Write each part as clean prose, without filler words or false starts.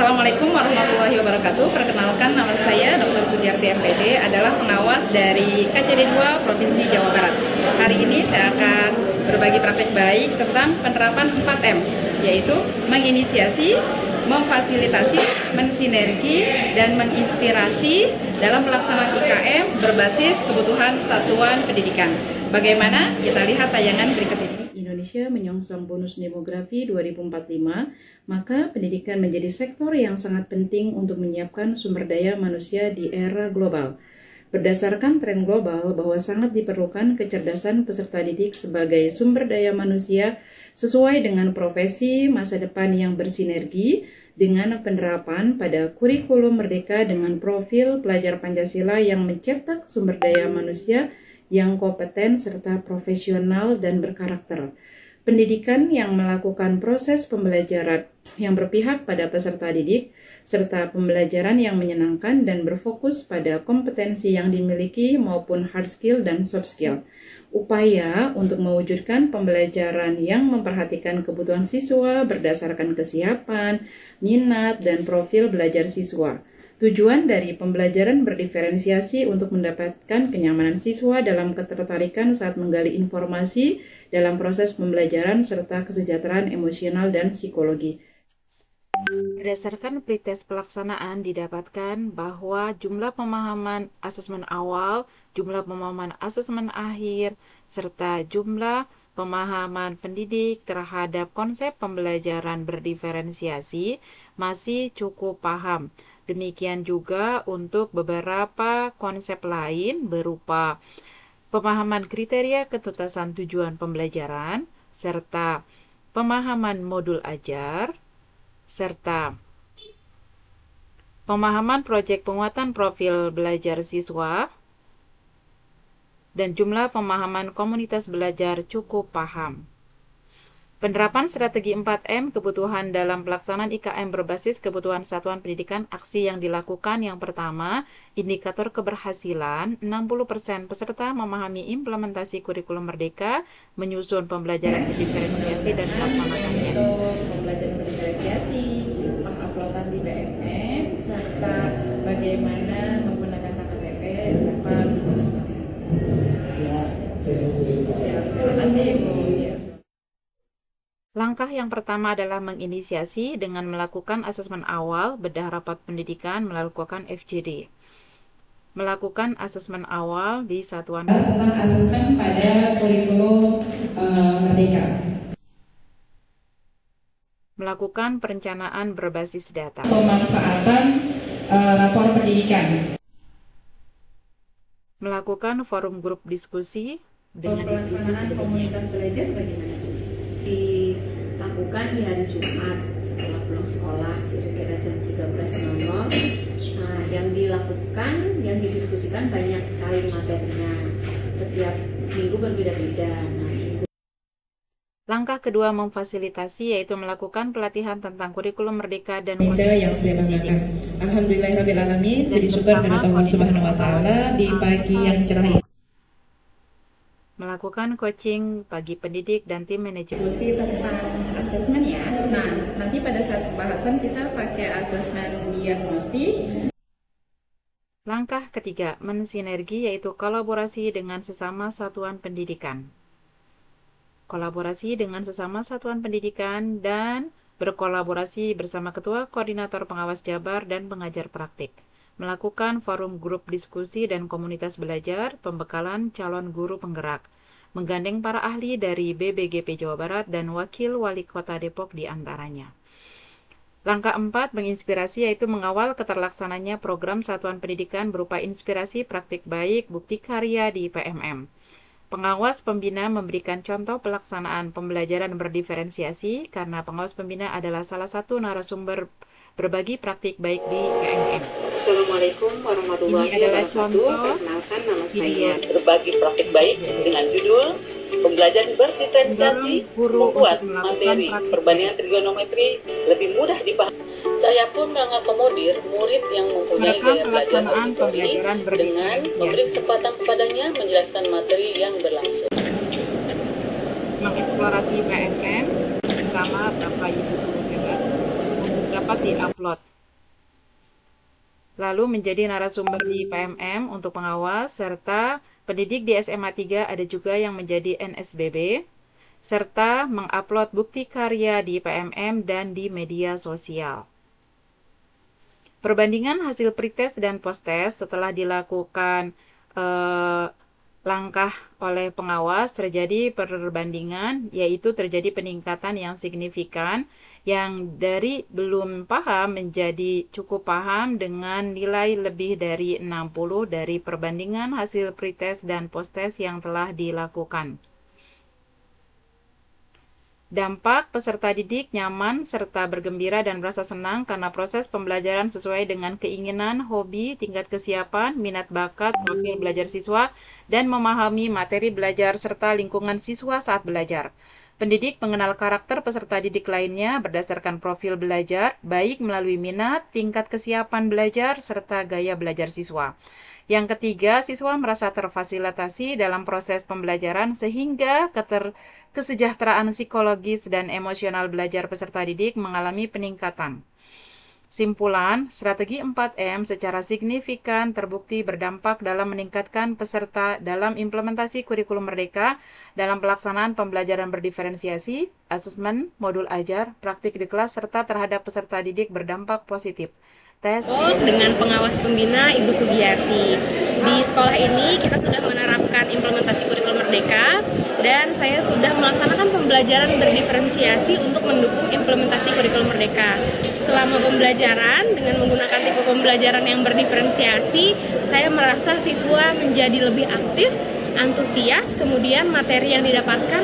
Assalamualaikum warahmatullahi wabarakatuh. Perkenalkan, nama saya Dr. Sudiarti MPD, adalah pengawas dari KCD 2 Provinsi Jawa Barat. Hari ini saya akan berbagi praktek baik tentang penerapan 4M, yaitu menginisiasi, memfasilitasi, mensinergi, dan menginspirasi dalam pelaksanaan IKM berbasis kebutuhan satuan pendidikan. Bagaimana? Kita lihat tayangan berikut ini. Indonesia menyongsong bonus demografi 2045, maka pendidikan menjadi sektor yang sangat penting untuk menyiapkan sumber daya manusia di era global. Berdasarkan tren global bahwa sangat diperlukan kecerdasan peserta didik sebagai sumber daya manusia sesuai dengan profesi masa depan yang bersinergi dengan penerapan pada kurikulum merdeka dengan profil pelajar Pancasila yang mencetak sumber daya manusia yang kompeten serta profesional dan berkarakter. Pendidikan yang melakukan proses pembelajaran yang berpihak pada peserta didik, serta pembelajaran yang menyenangkan dan berfokus pada kompetensi yang dimiliki maupun hard skill dan soft skill. Upaya untuk mewujudkan pembelajaran yang memperhatikan kebutuhan siswa berdasarkan kesiapan, minat, dan profil belajar siswa. Tujuan dari pembelajaran berdiferensiasi untuk mendapatkan kenyamanan siswa dalam ketertarikan saat menggali informasi dalam proses pembelajaran serta kesejahteraan emosional dan psikologi. Berdasarkan pretest pelaksanaan didapatkan bahwa jumlah pemahaman asesmen awal, jumlah pemahaman asesmen akhir, serta jumlah pemahaman pendidik terhadap konsep pembelajaran berdiferensiasi masih cukup paham. Demikian juga untuk beberapa konsep lain berupa pemahaman kriteria ketuntasan tujuan pembelajaran, serta pemahaman modul ajar, serta pemahaman proyek penguatan profil belajar siswa, dan jumlah pemahaman komunitas belajar cukup paham. Penerapan strategi 4M kebutuhan dalam pelaksanaan IKM berbasis kebutuhan satuan pendidikan. Aksi yang dilakukan yang pertama, indikator keberhasilan, 60% peserta memahami implementasi kurikulum merdeka, menyusun pembelajaran berdiferensiasi dan melaksanakannya. Pembelajaran berdiferensiasi, penguploadan di BMN, serta bagaimana menggunakan KTP, dapat Siap. Terima kasih, Bu. Langkah yang pertama adalah menginisiasi dengan melakukan asesmen awal, bedah rapat pendidikan, melakukan FGD. Melakukan asesmen awal di satuan tentang asesmen pada kurikulum merdeka. Melakukan perencanaan berbasis data. Pemanfaatan lapor pendidikan. Melakukan forum grup diskusi dengan diskusi sebelumnya. Komunitas belajar bagaimana? Dilakukan di hari Jumat setelah pulang sekolah kira-kira jam 13.00. Yang dilakukan, yang didiskusikan banyak sekali materinya, setiap minggu berbeda-beda. Langkah kedua memfasilitasi, yaitu melakukan pelatihan tentang kurikulum merdeka dan yang saya banggakan. Alhamdulillahirrahmanirrahim, puji syukur kepada Allah Subhanahu wa Ta'ala di pagi yang cerah ini. Melakukan coaching bagi pendidik dan tim manajemen. Diskusi tentang asesmen ya. Nah, nanti pada saat pembahasan kita pakai asesmen diagnostik. Langkah ketiga, mensinergi, yaitu kolaborasi dengan sesama satuan pendidikan. Kolaborasi dengan sesama satuan pendidikan dan berkolaborasi bersama Ketua Koordinator Pengawas Jabar dan pengajar praktik. Melakukan forum grup diskusi dan komunitas belajar, pembekalan calon guru penggerak, menggandeng para ahli dari BBGP Jawa Barat dan Wakil Wali Kota Depok di antaranya. Langkah 4, menginspirasi, yaitu mengawal keterlaksananya program satuan pendidikan berupa inspirasi praktik baik, bukti karya di PMM. Pengawas pembina memberikan contoh pelaksanaan pembelajaran berdiferensiasi karena pengawas pembina adalah salah satu narasumber berbagi praktik baik di PMM. Assalamualaikum warahmatullahi Ini adalah wabarakatuh. contoh Perkenalkan, nama saya video berbagi praktik baik dengan judul Pembelajaran berdiferensiasi membuat materi perbandingan trigonometri lebih mudah dipahami. Saya pun mengakomodir murid yang mempunyai gaya belajar auditori dengan memberi kesempatan kepadanya menjelaskan materi yang berlangsung. Mengeksplorasi PMM bersama Bapak Ibu guru hebat untuk dapat diupload lalu menjadi narasumber di PMM untuk pengawas, serta pendidik di SMA 3 ada juga yang menjadi NSBB, serta mengupload bukti karya di PMM dan di media sosial. Perbandingan hasil pretest dan posttest setelah dilakukan langkah oleh pengawas, terjadi perbandingan, yaitu terjadi peningkatan yang signifikan yang dari belum paham menjadi cukup paham dengan nilai lebih dari 60 dari perbandingan hasil pretest dan posttest yang telah dilakukan. Dampak peserta didik nyaman serta bergembira dan merasa senang karena proses pembelajaran sesuai dengan keinginan, hobi, tingkat kesiapan, minat bakat, profil belajar siswa, dan memahami materi belajar serta lingkungan siswa saat belajar. Pendidik mengenal karakter peserta didik lainnya berdasarkan profil belajar, baik melalui minat, tingkat kesiapan belajar, serta gaya belajar siswa. Yang ketiga, siswa merasa terfasilitasi dalam proses pembelajaran sehingga kesejahteraan psikologis dan emosional belajar peserta didik mengalami peningkatan. Simpulan, strategi 4M secara signifikan terbukti berdampak dalam meningkatkan peserta dalam implementasi kurikulum merdeka dalam pelaksanaan pembelajaran berdiferensiasi, asesmen, modul ajar, praktik di kelas, serta terhadap peserta didik berdampak positif. Dengan pengawas pembina Ibu Sugiyarti. Di sekolah ini kita sudah menerapkan implementasi kurikulum merdeka dan saya sudah melaksanakan pembelajaran berdiferensiasi untuk mendukung implementasi kurikulum merdeka. Selama pembelajaran dengan menggunakan tipe pembelajaran yang berdiferensiasi, saya merasa siswa menjadi lebih aktif, antusias, kemudian materi yang didapatkan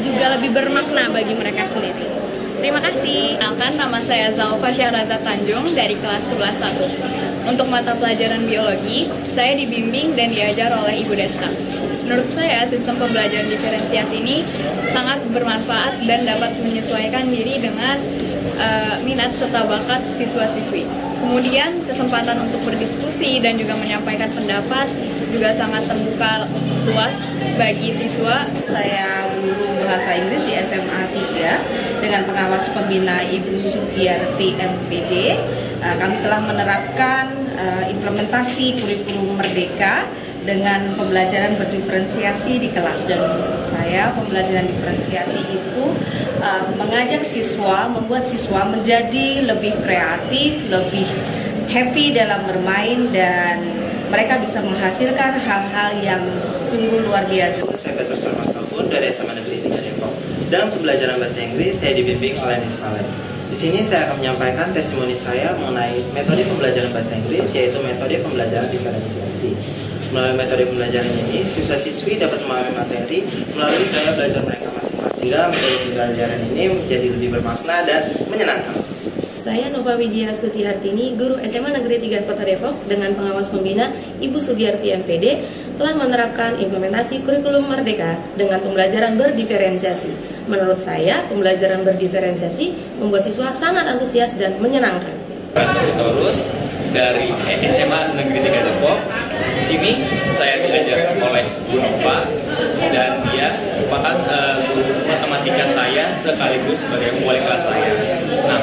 juga lebih bermakna bagi mereka sendiri. Terima kasih. Kenalkan, nama saya Zalfa Syahraza Tanjung dari kelas 11-1. Untuk mata pelajaran biologi, saya dibimbing dan diajar oleh Ibu Deska. Menurut saya, sistem pembelajaran diferensiasi ini sangat bermanfaat dan dapat menyesuaikan diri dengan minat serta bakat siswa-siswi. Kemudian, kesempatan untuk berdiskusi dan juga menyampaikan pendapat juga sangat terbuka luas bagi siswa. Saya guru bahasa Inggris di SMA 3 dengan pengawas pembina Ibu Sugiyarti MPD. Kami telah menerapkan implementasi kurikulum merdeka dengan pembelajaran berdiferensiasi di kelas, dan menurut saya pembelajaran diferensiasi itu mengajak siswa, membuat siswa menjadi lebih kreatif, lebih happy dalam bermain, dan mereka bisa menghasilkan hal-hal yang sungguh luar biasa. Saya Petrus Sarmasapun dari SMA Negeri 3 Depok. Dalam pembelajaran bahasa Inggris, saya dibimbing oleh Miss Valen. Di sini saya akan menyampaikan testimoni saya mengenai metode pembelajaran bahasa Inggris, yaitu metode pembelajaran diferensiasi. Melalui metode pembelajaran ini, siswa-siswi dapat memahami materi melalui gaya belajar mereka masing-masing, sehingga metode pembelajaran ini menjadi lebih bermakna dan menyenangkan. Saya Nova Widya Stutiartini, guru SMA Negeri 3 Kota Depok dengan pengawas pembina Ibu Sugiyarti MPD, telah menerapkan implementasi kurikulum merdeka dengan pembelajaran berdiferensiasi. Menurut saya, pembelajaran berdiferensiasi membuat siswa sangat antusias dan menyenangkan. Terus dari SMA Negeri 3 Depok. Di sini saya diajar oleh Bu Nova dan dia merupakan guru matematika saya sekaligus sebagai wali kelas saya. Nah,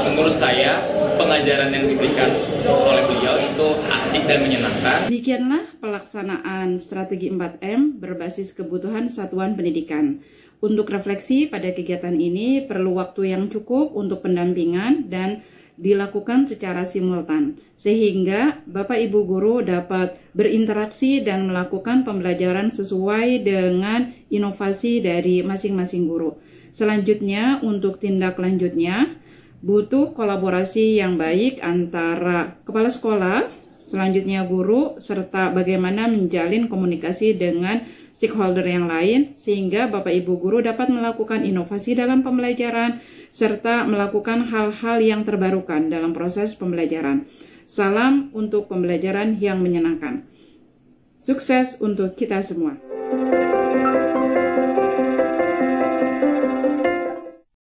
menurut saya pengajaran yang diberikan oleh beliau itu asik dan menyenangkan. Demikianlah pelaksanaan strategi 4M berbasis kebutuhan satuan pendidikan. Untuk refleksi pada kegiatan ini perlu waktu yang cukup untuk pendampingan dan dilakukan secara simultan, sehingga Bapak Ibu Guru dapat berinteraksi dan melakukan pembelajaran sesuai dengan inovasi dari masing-masing guru. Selanjutnya, untuk tindak lanjutnya, butuh kolaborasi yang baik antara kepala sekolah, selanjutnya guru, serta bagaimana menjalin komunikasi dengan stakeholder yang lain, sehingga Bapak Ibu Guru dapat melakukan inovasi dalam pembelajaran, serta melakukan hal-hal yang terbarukan dalam proses pembelajaran. Salam untuk pembelajaran yang menyenangkan. Sukses untuk kita semua.